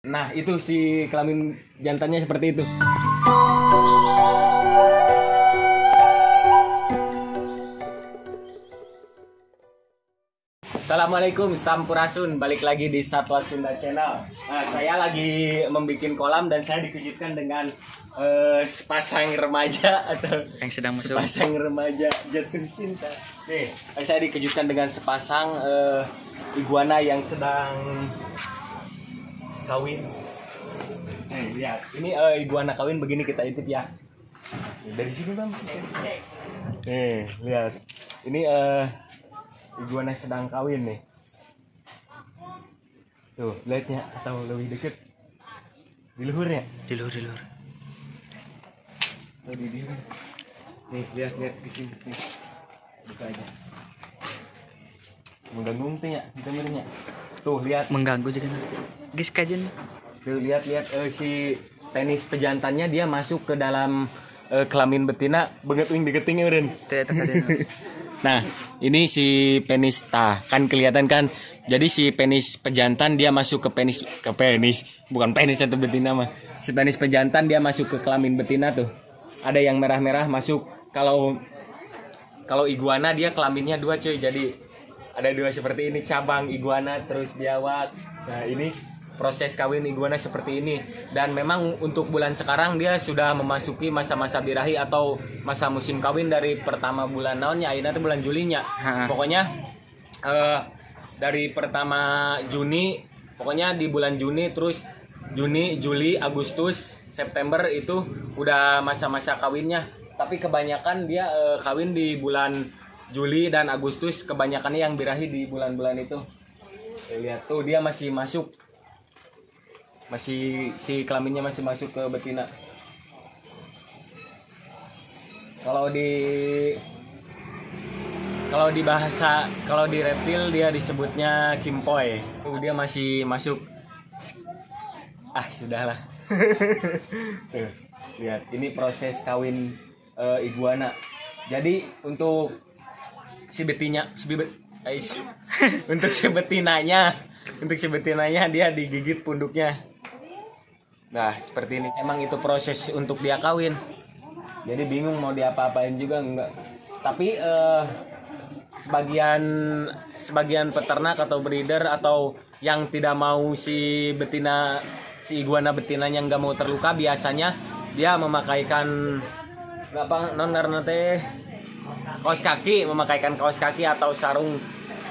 Nah, itu si kelamin jantannya seperti itu. Assalamualaikum, Sampurasun. Balik lagi di Satwa Sunda Channel. Nah, saya lagi membuat kolam dan saya dikejutkan dengan sepasang remaja atau yang sedang masuk. Sepasang remaja jatuh cinta. Nih, saya dikejutkan dengan sepasang iguana yang sedang kawin. Nih, lihat. Ini iguana kawin begini kita intip ya. Dari sini, Bang. Nih, lihat. Ini iguana sedang kawin nih. Tuh, lihatnya atau lebih deket. Di luhurnya. Di luhur. Oh, di luhur. Nih, lihat di sini. Buka aja. Mengganggu ya, kita miripnya. Tuh, lihat. Mengganggu juga. Guys, kajian. Tuh, lihat si penis pejantannya dia masuk ke dalam kelamin betina, banget wing deketingnya udah. Nah, ini si penis kan kelihatan kan. Jadi si penis pejantan dia masuk ke penis, bukan penis atau betina mah. Si penis pejantan dia masuk ke kelamin betina tuh. Ada yang merah-merah masuk. Kalau iguana dia kelaminnya dua cuy. Jadi ada dua seperti ini, cabang iguana terus biawak. Nah, ini proses kawin iguana seperti ini. Dan memang untuk bulan sekarang dia sudah memasuki masa-masa birahi atau masa musim kawin dari pertama bulan naonnya, akhirnya itu bulan Julinya. Pokoknya dari pertama Juni, pokoknya di bulan Juni, terus Juni, Juli, Agustus, September itu udah masa-masa kawinnya. Tapi kebanyakan dia kawin di bulan Juli dan Agustus, kebanyakannya yang birahi di bulan-bulan itu. Lihat tuh dia masih masuk. Masih si kelaminnya masih masuk ke betina. Kalau di reptil dia disebutnya kimpoy. Tuh dia masih masuk. Sudahlah. Tuh, lihat, ini proses kawin iguana. Jadi untuk untuk si betinanya dia digigit punduknya. Nah, seperti ini. Emang itu proses untuk dia kawin. Jadi bingung mau diapa-apain juga enggak. Tapi sebagian peternak atau breeder atau yang tidak mau si iguana betinanya enggak mau terluka, biasanya dia memakaikan memakaikan kaos kaki atau sarung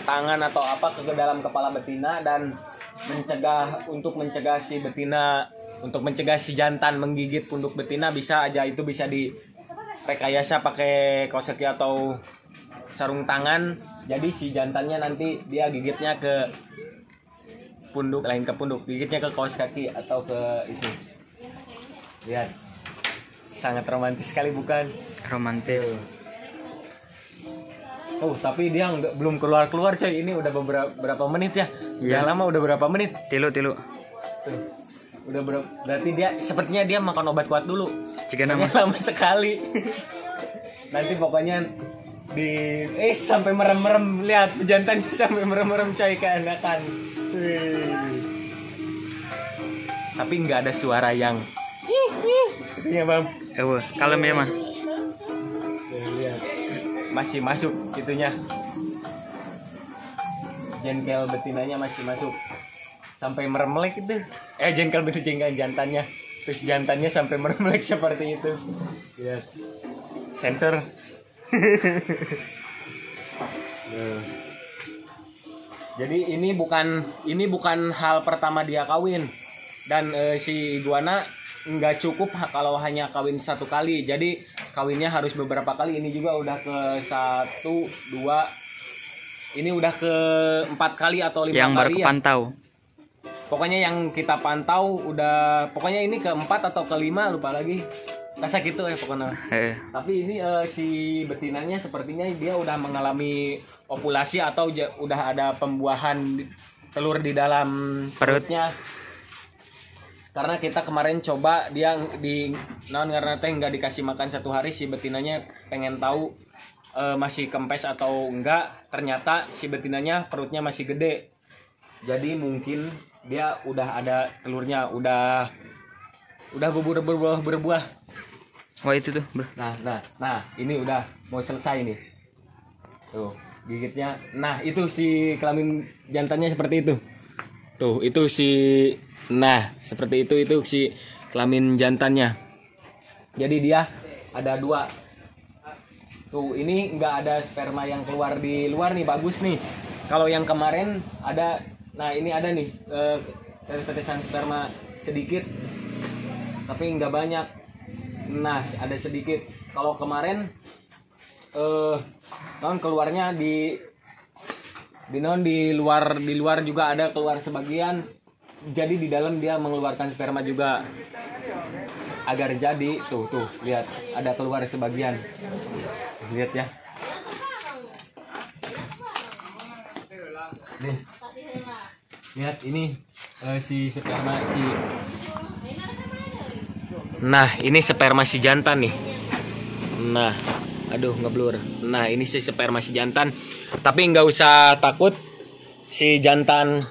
tangan atau apa ke dalam kepala betina dan mencegah si jantan menggigit punduk betina. Bisa direkayasa pakai kaos kaki atau sarung tangan. Jadi si jantannya nanti dia gigitnya ke punduk, lain ke punduk, gigitnya ke kaos kaki atau ke itu. Lihat, sangat romantis sekali bukan? Romantis. Tapi dia belum keluar coy. Ini udah berapa menit ya? Udah lama, udah berapa menit? Tilu. Tuh. Udah berarti dia sepertinya dia makan obat kuat dulu. Jika nama lama sekali. Nanti pokoknya sampai merem-merem, lihat pejantannya sampai merem-merem coy keanakan. Tapi nggak ada suara yang sepertinya Bang. Kalem ya mah. Lihat. Masih masuk itunya. Jengkel betinanya masih masuk. Sampai meremelek itu. Jengkel jantannya. Terus jantannya sampai meremelek seperti itu. Lihat. Sensor. Jadi ini bukan hal pertama dia kawin. Dan si iguana nggak cukup kalau hanya kawin satu kali. Jadi kawinnya harus beberapa kali. Ini juga udah ke 1, 2. Ini udah ke 4 kali atau 5 kali yang baru kepantau. Pokoknya yang kita pantau pokoknya ini ke-4 atau ke-5, lupa lagi. Rasa gitu pokoknya. Tapi ini si betinanya sepertinya dia udah mengalami ovulasi atau udah ada pembuahan telur di dalam perutnya. Karena kita kemarin coba dia karena nggak dikasih makan 1 hari, si betinanya pengen tahu masih kempes atau enggak. Ternyata si betinanya perutnya masih gede. Jadi mungkin dia udah ada telurnya, udah berbuah. Wah itu tuh bro. Nah, ini udah mau selesai nih. Tuh, gigitnya. Nah, itu si kelamin jantannya seperti itu. Tuh, itu si, nah seperti itu si kelamin jantannya. Jadi dia ada 2. Tuh, ini nggak ada sperma yang keluar di luar nih, bagus nih. Kalau yang kemarin ada, nah ini ada nih tetesan sperma sedikit, tapi nggak banyak. Nah, ada sedikit. Kalau kemarin keluarnya di luar juga ada keluar sebagian. Jadi di dalam dia mengeluarkan sperma juga. Agar jadi tuh lihat ada keluar sebagian. Lihat ya. Nih. Lihat ini si sperma si. Nah, ini sperma si jantan nih. Nah, aduh ngeblur. Nah, ini si sperma si jantan. Tapi nggak usah takut si jantan,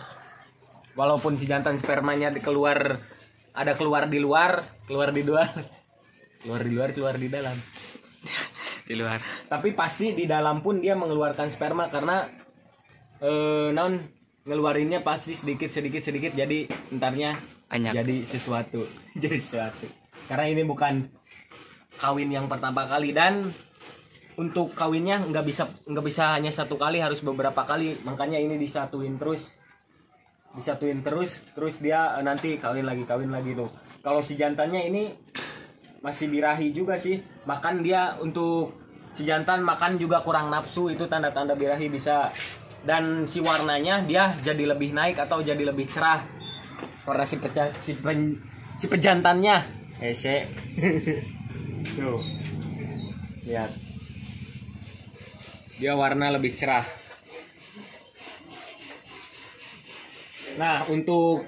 walaupun si jantan spermanya keluar di luar, keluar di dalam. Di luar. Tapi pasti di dalam pun dia mengeluarkan sperma karena ngeluarinnya pasti sedikit jadi entarnya Banyak. jadi sesuatu. Karena ini bukan kawin yang pertama kali, dan untuk kawinnya nggak bisa hanya satu kali, harus beberapa kali. Makanya ini disatuin terus dia nanti kawin lagi tuh. Kalau si jantannya ini masih birahi juga sih, makan dia, untuk si jantan makan juga kurang nafsu, itu tanda-tanda birahi bisa. Dan si warnanya dia jadi lebih naik atau jadi lebih cerah warna si pejantannya. Tuh, lihat, dia warna lebih cerah. Nah, untuk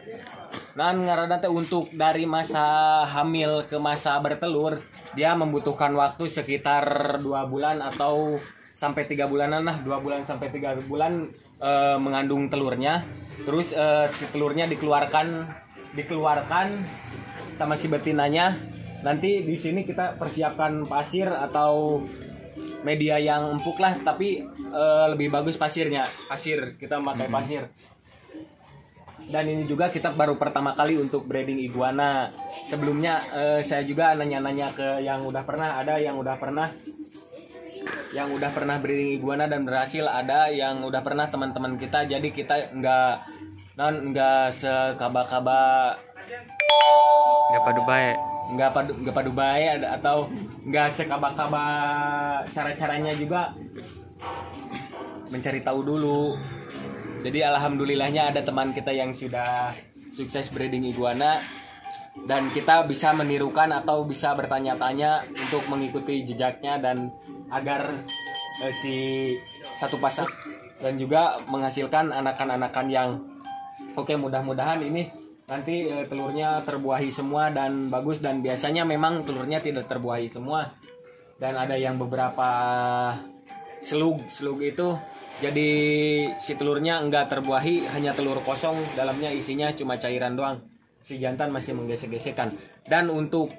dari masa hamil ke masa bertelur, dia membutuhkan waktu sekitar 2 bulan atau sampai 3 bulanan lah, 2 bulan sampai 3 bulan mengandung telurnya. Terus si telurnya dikeluarkan sama si betinanya. Nanti di sini kita persiapkan pasir atau media yang empuk lah, tapi lebih bagus pasir kita pakai pasir. Dan ini juga kita baru pertama kali untuk breeding iguana. Sebelumnya saya juga nanya-nanya ke yang udah pernah, ada yang udah pernah breeding iguana dan berhasil, ada yang udah pernah teman-teman kita. Jadi kita nggak sekaba-kaba, nggak padu baik atau nggak sekaba-kaba. Cara-caranya juga mencari tahu dulu. Jadi alhamdulillahnya ada teman kita yang sudah sukses breeding iguana, dan kita bisa menirukan atau bisa bertanya-tanya untuk mengikuti jejaknya, dan agar si satu pasang dan juga menghasilkan anakan-anakan yang oke. Mudah-mudahan ini nanti telurnya terbuahi semua dan bagus, dan biasanya memang telurnya tidak terbuahi semua, dan ada yang beberapa selug itu jadi si telurnya enggak terbuahi, hanya telur kosong, dalamnya isinya cuma cairan doang. Si jantan masih menggesek-gesekan. Dan untuk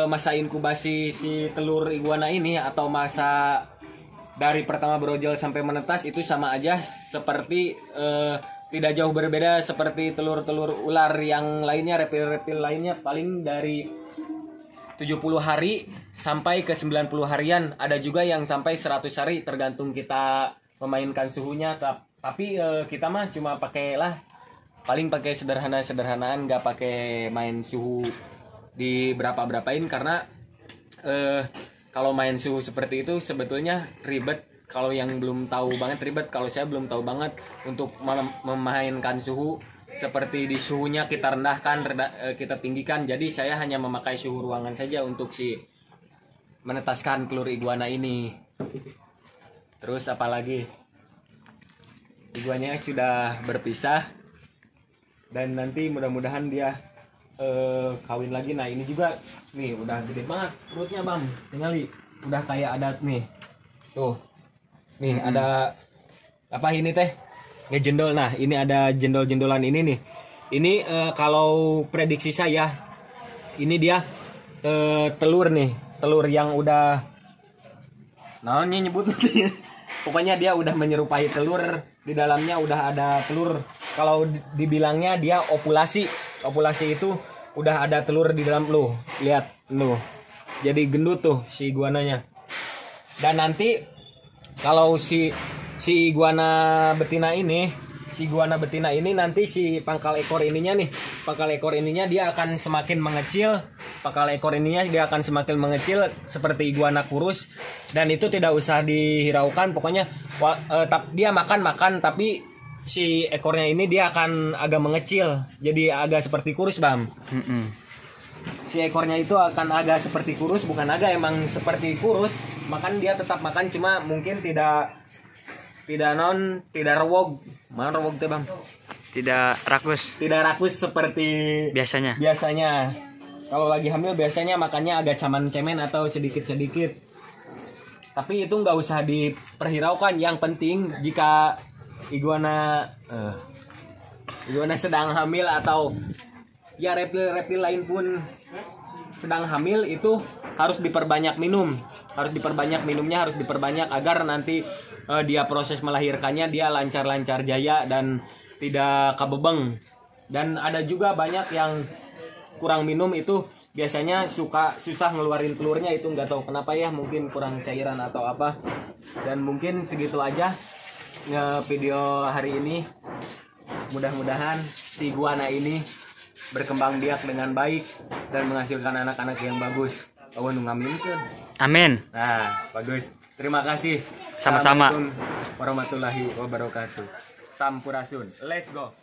masa inkubasi si telur iguana ini atau masa dari pertama brojol sampai menetas itu sama aja seperti tidak jauh berbeda seperti telur-telur ular yang lainnya, reptil-reptil lainnya, paling dari 70 hari sampai ke 90 harian. Ada juga yang sampai 100 hari tergantung kita memainkan suhunya. Tapi kita mah cuma paling pakai sederhanaan, nggak pakai main suhu di berapa-berapain, karena kalau main suhu seperti itu sebetulnya ribet. Kalau yang belum tahu banget ribet, kalau saya belum tahu banget untuk memainkan suhu, seperti di suhunya kita rendahkan, kita tinggikan. Jadi saya hanya memakai suhu ruangan saja untuk si menetaskan telur iguana ini. Terus apalagi, iguananya sudah berpisah, dan nanti mudah-mudahan dia kawin lagi. Nah ini juga nih udah gede banget perutnya bang, tinggali udah kayak adat nih. Tuh nih ada apa ini teh, ngejendol. Nah, ini ada jendol-jendolan ini nih. Ini kalau prediksi saya, ini dia telur nih, telur yang udah, nah ini nyebut pokoknya dia udah menyerupai telur, di dalamnya udah ada telur. Kalau dibilangnya dia ovulasi, ovulasi itu udah ada telur di dalam lu, lihat lu, jadi gendut tuh si iguananya. Dan nanti kalau si iguana betina ini nanti si pangkal ekor ininya nih, pangkal ekor ininya dia akan semakin mengecil, pangkal ekor ininya dia akan semakin mengecil seperti iguana kurus, dan itu tidak usah dihiraukan. Pokoknya dia makan tapi si ekornya ini dia akan agak mengecil, jadi agak seperti kurus, Bam. Si ekornya itu akan agak seperti kurus, bukan agak, emang seperti kurus. Makan dia tetap makan, cuma mungkin tidak rewog. Mana rewog teh, Bang? Tidak rakus. Tidak rakus seperti biasanya. Kalau lagi hamil biasanya makannya agak cemen atau sedikit-sedikit. Tapi itu nggak usah diperhiraukan. Yang penting jika iguana sedang hamil atau ya reptil lain pun sedang hamil, itu harus diperbanyak minum. Harus diperbanyak minumnya, harus diperbanyak agar nanti dia proses melahirkannya dia lancar-lancar jaya dan tidak kabebeng. Dan ada juga banyak yang kurang minum, itu biasanya susah ngeluarin telurnya, itu nggak tahu kenapa ya, mungkin kurang cairan atau apa. Dan mungkin segitu aja video hari ini. Mudah-mudahan si iguana ini berkembang biak dengan baik dan menghasilkan anak-anak yang bagus. Awan ngaminkeun. Amin. Nah, bagus. Terima kasih. Sama-sama. Assalamualaikum warahmatullahi wabarakatuh. Sampurasun. Let's go.